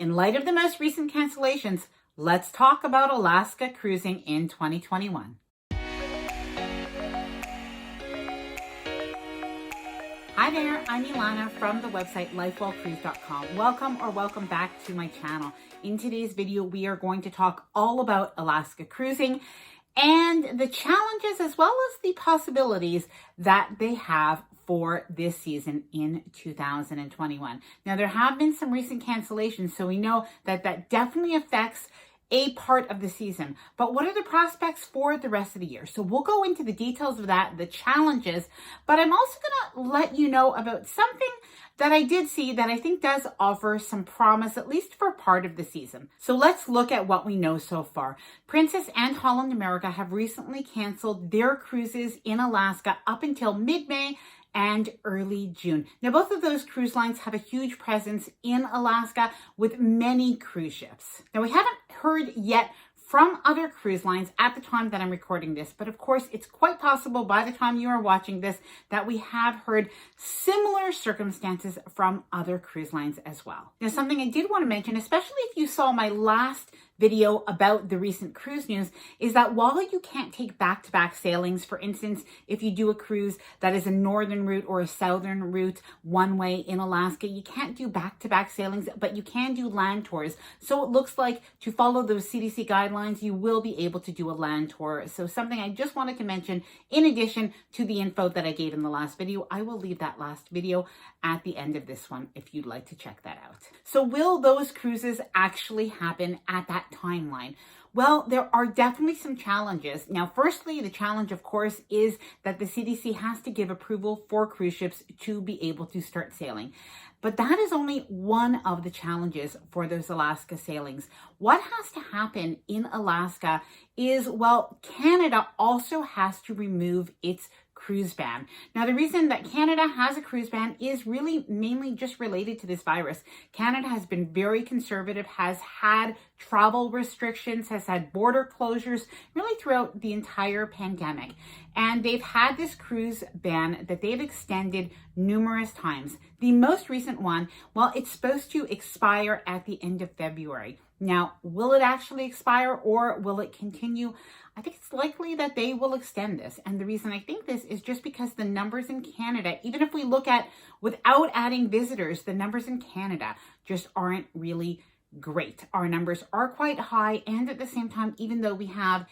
In light of the most recent cancellations, let's talk about Alaska cruising in 2021. Hi there, I'm Ilana from the website lifewellcruise.com. Welcome back to my channel. In today's video, we are going to talk all about Alaska cruising and the challenges as well as the possibilities that they have for this season in 2021. Now, there have been some recent cancellations, so we know that that definitely affects a part of the season. But what are the prospects for the rest of the year? So we'll go into the details of that, the challenges, but I'm also going to let you know about something that I did see that I think does offer some promise, at least for part of the season. So let's look at what we know so far. Princess and Holland America have recently canceled their cruises in Alaska up until mid-May and early June. Now, both of those cruise lines have a huge presence in Alaska with many cruise ships. Now, we haven't heard yet from other cruise lines at the time that I'm recording this, but of course, it's quite possible by the time you are watching this that we have heard similar circumstances from other cruise lines as well. Now, something I did want to mention, especially if you saw my last video about the recent cruise news, is that while you can't take back-to-back sailings, for instance, if you do a cruise that is a northern route or a southern route one way in Alaska, you can't do back-to-back sailings, but you can do land tours. So it looks like to follow those CDC guidelines, you will be able to do a land tour. So something I just wanted to mention, in addition to the info that I gave in the last video, I will leave that last video at the end of this one if you'd like to check that out. So will those cruises actually happen at that timeline? Well, there are definitely some challenges. Now, firstly, the challenge, of course, is that the CDC has to give approval for cruise ships to be able to start sailing. But that is only one of the challenges for those Alaska sailings. What has to happen in Alaska is, well, Canada also has to remove its cruise ban. Now, the reason that Canada has a cruise ban is really mainly just related to this virus. Canada has been very conservative, has had travel restrictions, has had border closures really throughout the entire pandemic. And they've had this cruise ban that they've extended numerous times. The most recent one, well, it's supposed to expire at the end of February. Now, will it actually expire or will it continue? I think it's likely that they will extend this. And the reason I think this is just because the numbers in Canada, even if we look at without adding visitors, the numbers in Canada just aren't really great. Our numbers are quite high, and at the same time, even though we have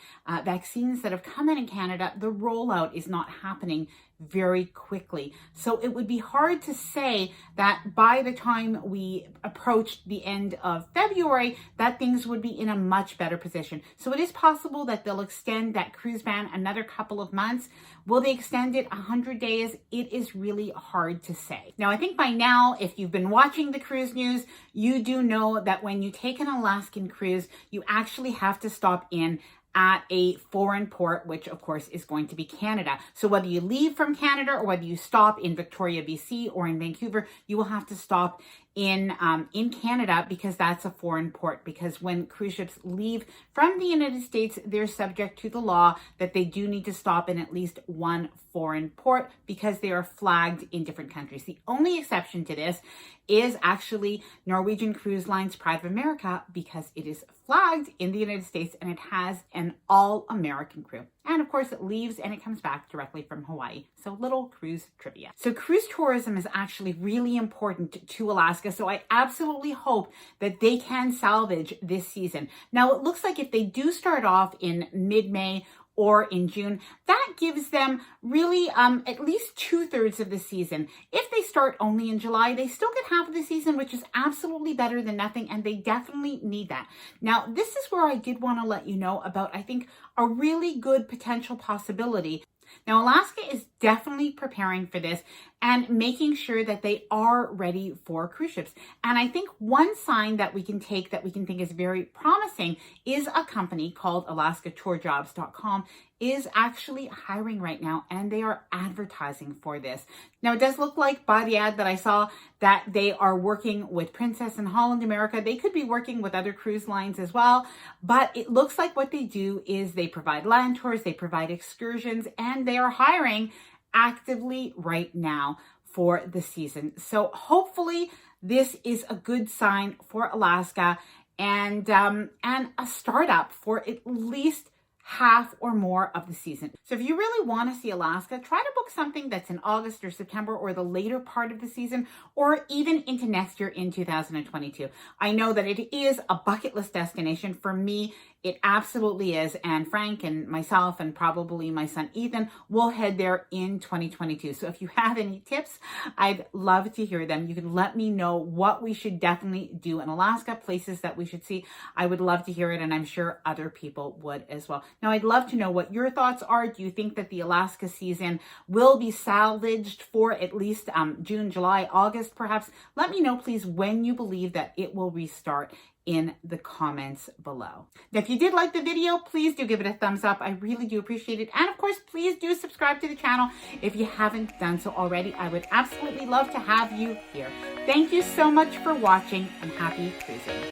vaccines that have come in Canada, the rollout is not happening very quickly. So it would be hard to say that by the time we approach the end of February, that things would be in a much better position. So it is possible that they'll extend that cruise ban another couple of months. Will they extend it 100 days? It is really hard to say. Now, I think by now, if you've been watching the cruise news, you do know that when you take an Alaskan cruise, you actually have to stop in at a foreign port, which of course is going to be Canada. So whether you leave from Canada or whether you stop in Victoria, BC or in Vancouver, you will have to stop in Canada because that's a foreign port. Because when cruise ships leave from the United States, they're subject to the law that they do need to stop in at least one foreign port because they are flagged in different countries. The only exception to this is actually Norwegian Cruise Line's Pride of America because it is flagged in the United States and it has an all-American crew. And of course, it leaves and it comes back directly from Hawaii. So little cruise trivia. So cruise tourism is actually really important to Alaska. So I absolutely hope that they can salvage this season. Now, it looks like if they do start off in mid-May or in June, that gives them really at least 2/3 of the season. If they start only in July, they still get half of the season, which is absolutely better than nothing, and they definitely need that. Now, this is where I did want to let you know about, I think, a really good potential possibility. Now, Alaska is definitely preparing for this and making sure that they are ready for cruise ships. And I think one sign that we can take that we can think is very promising is a company called alaskatourjobs.com is actually hiring right now, and they are advertising for this. Now, it does look like Badiad that I saw that they are working with Princess and Holland America. They could be working with other cruise lines as well, but it looks like what they do is they provide land tours, they provide excursions, and they are hiring actively right now for the season. So hopefully this is a good sign for Alaska and a startup for at least half or more of the season. So if you really want to see Alaska, try to book something that's in August or September or the later part of the season, or even into next year in 2022. I know that it is a bucket list destination. For me, it absolutely is. And Frank and myself and probably my son Ethan will head there in 2022. So if you have any tips, I'd love to hear them. You can let me know what we should definitely do in Alaska, places that we should see. I would love to hear it, and I'm sure other people would as well. Now, I'd love to know what your thoughts are. Do you think that the Alaska season will be salvaged for at least June, July, August, perhaps? Let me know, please, when you believe that it will restart in the comments below. Now, if you did like the video, please do give it a thumbs up. I really do appreciate it. And of course, please do subscribe to the channel if you haven't done so already. I would absolutely love to have you here. Thank you so much for watching, and happy cruising.